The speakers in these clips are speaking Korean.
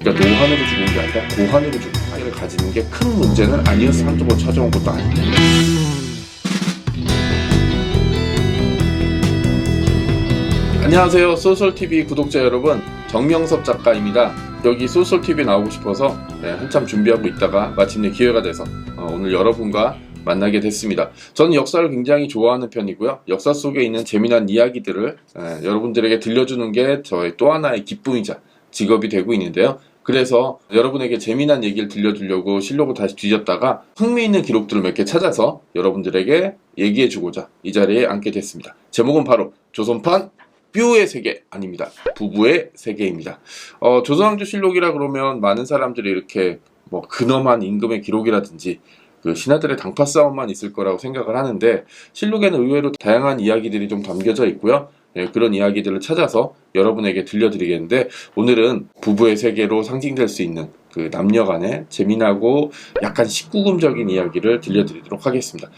그러니까 노환으로 죽은 게 아니라 고환으로 죽은 아이를 가지는 게 큰 문제는 아니어서 한두 번 찾아온 것도 아닙니다. 안녕하세요, 소설TV 구독자 여러분, 정명섭 작가입니다. 여기 소설TV 나오고 싶어서 한참 준비하고 있다가 마침내 기회가 돼서 오늘 여러분과 만나게 됐습니다. 저는 역사를 굉장히 좋아하는 편이고요. 역사 속에 있는 재미난 이야기들을 여러분들에게 들려주는 게 저의 또 하나의 기쁨이자 직업이 되고 있는데요. 그래서 여러분에게 재미난 얘기를 들려주려고 실록을 다시 뒤졌다가 흥미있는 기록들을 몇 개 찾아서 여러분들에게 얘기해주고자 이 자리에 앉게 됐습니다. 제목은 바로 조선판 뷰의 세계 아닙니다. 부부의 세계입니다. 조선왕조실록이라 그러면 많은 사람들이 이렇게 뭐 근엄한 임금의 기록이라든지 그 신하들의 당파 싸움만 있을 거라고 생각을 하는데, 실록에는 의외로 다양한 이야기들이 좀 담겨져 있고요. 그런 이야기들을 찾아서 여러분에게 들려드리겠는데, 오늘은 부부의 세계로 상징될 수 있는 그 남녀 간의 재미나고 약간 19금적인 이야기를 들려드리도록 하겠습니다.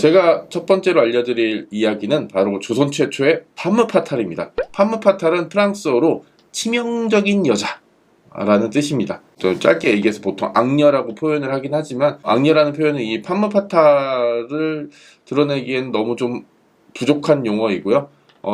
제가 첫 번째로 알려드릴 이야기는 바로 조선 최초의 판무파탈입니다. 판무파탈은 프랑스어로 치명적인 여자 라는 뜻입니다. 좀 짧게 얘기해서 보통 악녀라고 표현을 하긴 하지만, 악녀라는 표현은 이 판무파탈을 드러내기엔 너무 좀 부족한 용어이고요.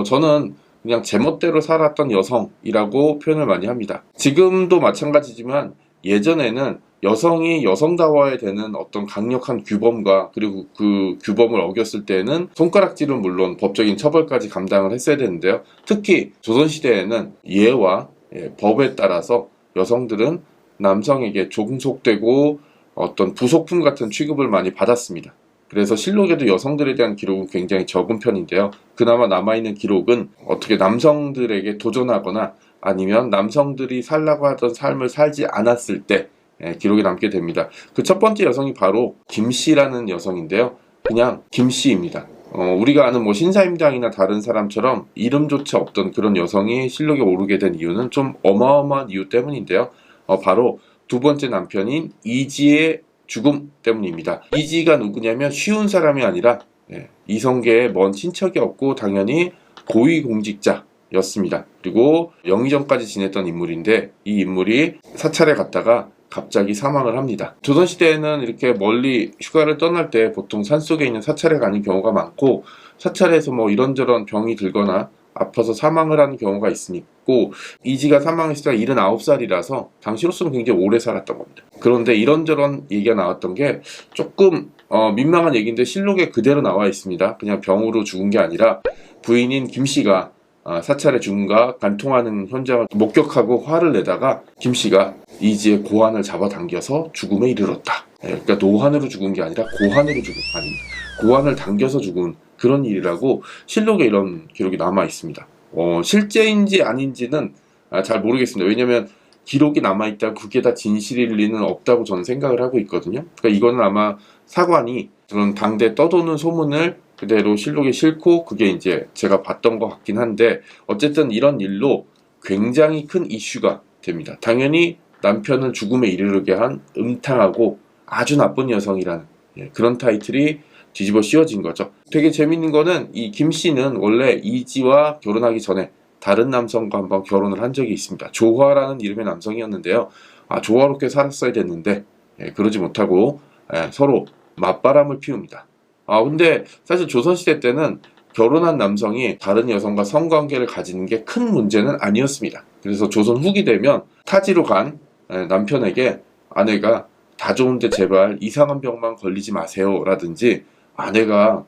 저는 그냥 제멋대로 살았던 여성이라고 표현을 많이 합니다. 지금도 마찬가지지만 예전에는 여성이 여성다워야 되는 어떤 강력한 규범과, 그리고 그 규범을 어겼을 때는 손가락질은 물론 법적인 처벌까지 감당을 했어야 되는데요. 특히 조선시대에는 예와 법에 따라서 여성들은 남성에게 종속되고 어떤 부속품 같은 취급을 많이 받았습니다. 그래서 실록에도 여성들에 대한 기록은 굉장히 적은 편인데요. 그나마 남아있는 기록은 어떻게 남성들에게 도전하거나 아니면 남성들이 살라고 하던 삶을 살지 않았을 때 기록이 남게 됩니다. 그 첫 번째 여성이 바로 김씨라는 여성인데요. 그냥 김씨입니다. 우리가 아는 뭐 신사임당이나 다른 사람처럼 이름조차 없던 그런 여성이 실록에 오르게 된 이유는 좀 어마어마한 이유 때문인데요. 바로 두 번째 남편인 이지의 죽음 때문입니다. 이지가 누구냐면 쉬운 사람이 아니라 이성계의 먼 친척이었고 당연히 고위공직자였습니다. 그리고 영의정까지 지냈던 인물인데, 이 인물이 사찰에 갔다가 갑자기 사망을 합니다. 조선시대에는 이렇게 멀리 휴가를 떠날 때 보통 산속에 있는 사찰에 가는 경우가 많고, 사찰에서 뭐 이런저런 병이 들거나 아파서 사망을 하는 경우가 있으니까, 이지가 사망했을 때가 79살이라서 당시로서는 굉장히 오래 살았던 겁니다. 그런데 이런저런 얘기가 나왔던 게 조금 민망한 얘기인데 실록에 그대로 나와 있습니다. 그냥 병으로 죽은 게 아니라 부인인 김씨가 사찰의 죽음과 간통하는 현장을 목격하고 화를 내다가 김씨가 이지의 고환을 잡아당겨서 죽음에 이르렀다. 그러니까 노환으로 죽은 게 아니라 고환으로 죽은, 아닙니다. 고환을 당겨서 죽은 그런 일이라고 실록에 이런 기록이 남아 있습니다. 실제인지 아닌지는 잘 모르겠습니다. 왜냐면 기록이 남아있다고 그게 다 진실일 리는 없다고 저는 생각을 하고 있거든요. 그러니까 이거는 아마 사관이 그런 당대 떠도는 소문을 그대로 실록에 싣고 그게 이제 제가 봤던 것 같긴 한데, 어쨌든 이런 일로 굉장히 큰 이슈가 됩니다. 당연히 남편을 죽음에 이르게 한 음탕하고 아주 나쁜 여성이라는 그런 타이틀이 뒤집어 씌워진 거죠. 되게 재밌는 거는 이 김씨는 원래 이지와 결혼하기 전에 다른 남성과 한번 결혼을 한 적이 있습니다. 조화라는 이름의 남성이었는데요. 조화롭게 살았어야 됐는데 그러지 못하고 서로 맞바람을 피웁니다. 근데 사실 조선시대 때는 결혼한 남성이 다른 여성과 성관계를 가지는 게 큰 문제는 아니었습니다. 그래서 조선 후기 되면 타지로 간 남편에게 아내가 다 좋은데 제발 이상한 병만 걸리지 마세요 라든지, 아내가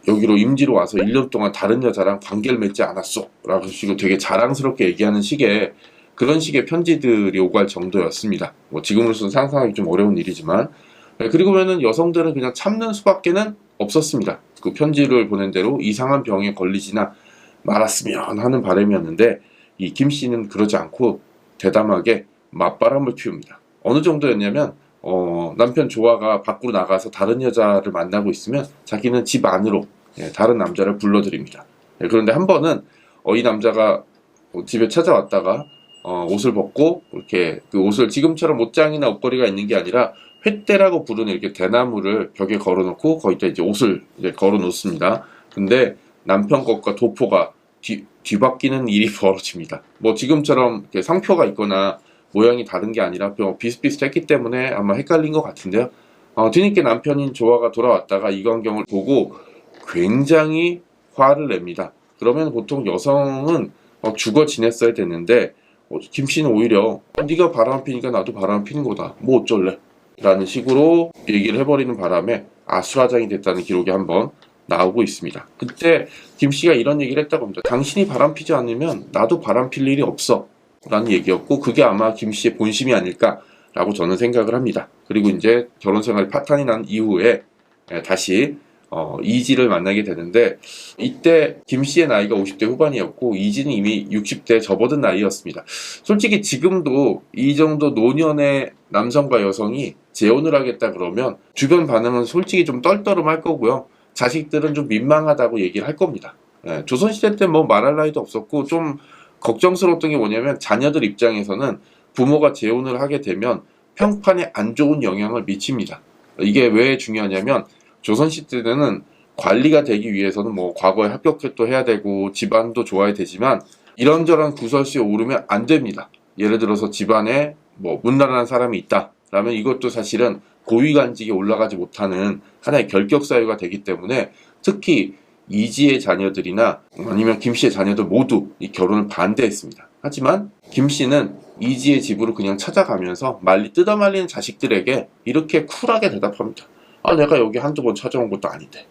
여기로 임지로 와서 1년 동안 다른 여자랑 관계를 맺지 않았어 라고 식으로 되게 자랑스럽게 얘기하는 식의 그런 식의 편지들이 오갈 정도였습니다. 뭐 지금으로서는 상상하기 좀 어려운 일이지만, 그리고는 여성들은 그냥 참는 수밖에는 없었습니다. 그 편지를 보낸 대로 이상한 병에 걸리지나 말았으면 하는 바람이었는데, 이 김씨는 그러지 않고 대담하게 맞바람을 피웁니다. 어느 정도였냐면 남편 조화가 밖으로 나가서 다른 여자를 만나고 있으면 자기는 집 안으로 다른 남자를 불러들입니다. 그런데 한 번은 이 남자가 집에 찾아왔다가 옷을 벗고 이렇게 그 옷을 지금처럼 옷장이나 옷걸이가 있는 게 아니라 횃대라고 부르는 이렇게 대나무를 벽에 걸어놓고 거기다 이제 옷을 이제 걸어 놓습니다. 근데 남편 것과 도포가 뒤바뀌는 일이 벌어집니다. 뭐 지금처럼 이렇게 상표가 있거나 모양이 다른 게 아니라 비슷비슷했기 때문에 아마 헷갈린 것 같은데요. 뒤늦게 남편인 조아가 돌아왔다가 이광경을 보고 굉장히 화를 냅니다. 그러면 보통 여성은 죽어 지냈어야 됐는데 김 씨는 오히려 네가 바람 피니까 나도 바람 피는 거다. 뭐 어쩔래? 라는 식으로 얘기를 해버리는 바람에 아수라장이 됐다는 기록이 한번 나오고 있습니다. 그때 김 씨가 이런 얘기를 했다고 합니다. 당신이 바람 피지 않으면 나도 바람 필 일이 없어. 라는 얘기였고 그게 아마 김 씨의 본심이 아닐까라고 저는 생각을 합니다. 그리고 이제 결혼 생활이 파탄이 난 이후에 다시 이지를 만나게 되는데 이때 김 씨의 나이가 50대 후반이었고 이지는 이미 60대 접어든 나이였습니다. 솔직히 지금도 이 정도 노년의 남성과 여성이 재혼을 하겠다 그러면 주변 반응은 솔직히 좀 떨떠름할 거고요. 자식들은 좀 민망하다고 얘기를 할 겁니다. 조선시대 때 뭐 말할 나이도 없었고 좀 걱정스러웠던 게 뭐냐면 자녀들 입장에서는 부모가 재혼을 하게 되면 평판에 안 좋은 영향을 미칩니다. 이게 왜 중요하냐면 조선시대는 관리가 되기 위해서는 뭐 과거에 합격도 해야 되고 집안도 좋아야 되지만 이런저런 구설수에 오르면 안 됩니다. 예를 들어서 집안에 뭐 문란한 사람이 있다 라면 이것도 사실은 고위관직에 올라가지 못하는 하나의 결격 사유가 되기 때문에 특히 이지의 자녀들이나 아니면 김 씨의 자녀들 모두 이 결혼을 반대했습니다. 하지만 김 씨는 이지의 집으로 그냥 찾아가면서 뜯어 말리는 자식들에게 이렇게 쿨하게 대답합니다. 내가 여기 한두 번 찾아온 것도 아닌데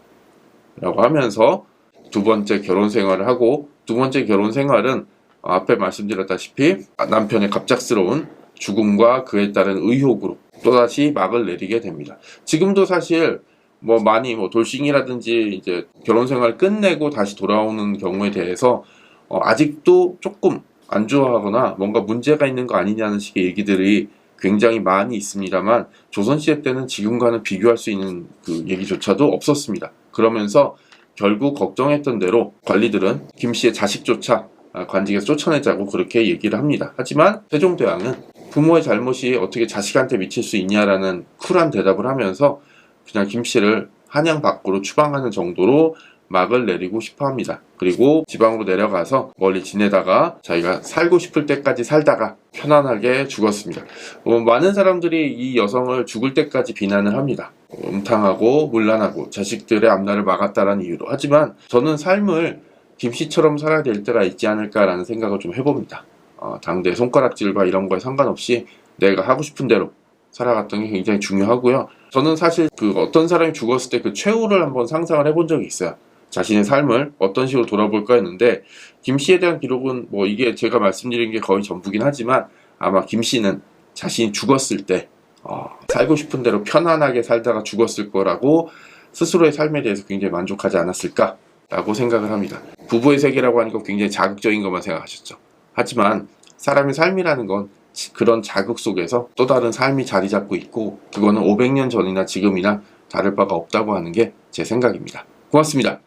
라고 하면서 두 번째 결혼 생활을 하고 두 번째 결혼 생활은 앞에 말씀드렸다시피 남편의 갑작스러운 죽음과 그에 따른 의혹으로 또다시 막을 내리게 됩니다. 지금도 사실 많이 돌싱이라든지 이제 결혼 생활을 끝내고 다시 돌아오는 경우에 대해서 아직도 조금 안 좋아하거나 뭔가 문제가 있는 거 아니냐는 식의 얘기들이 굉장히 많이 있습니다만 조선시대 때는 지금과는 비교할 수 있는 그 얘기조차도 없었습니다. 그러면서 결국 걱정했던 대로 관리들은 김 씨의 자식조차 관직에서 쫓아내자고 그렇게 얘기를 합니다. 하지만 세종대왕은 부모의 잘못이 어떻게 자식한테 미칠 수 있냐라는 쿨한 대답을 하면서 그냥 김 씨를 한양 밖으로 추방하는 정도로 막을 내리고 싶어 합니다. 그리고 지방으로 내려가서 멀리 지내다가 자기가 살고 싶을 때까지 살다가 편안하게 죽었습니다. 많은 사람들이 이 여성을 죽을 때까지 비난을 합니다. 음탕하고 문란하고 자식들의 앞날을 막았다라는 이유로. 하지만 저는 삶을 김 씨처럼 살아야 될 때가 있지 않을까라는 생각을 좀 해봅니다. 당대 손가락질과 이런 거에 상관없이 내가 하고 싶은 대로 살아갔던 게 굉장히 중요하고요. 저는 사실 어떤 사람이 죽었을 때 그 최후를 한번 상상을 해본 적이 있어요. 자신의 삶을 어떤 식으로 돌아볼까 했는데 김 씨에 대한 기록은 이게 제가 말씀드린 게 거의 전부긴 하지만 아마 김 씨는 자신이 죽었을 때 살고 싶은 대로 편안하게 살다가 죽었을 거라고 스스로의 삶에 대해서 굉장히 만족하지 않았을까라고 생각을 합니다. 부부의 세계라고 하니까 굉장히 자극적인 것만 생각하셨죠. 하지만 사람의 삶이라는 건 그런 자극 속에서 또 다른 삶이 자리 잡고 있고 그거는 500년 전이나 지금이나 다를 바가 없다고 하는 게 제 생각입니다. 고맙습니다.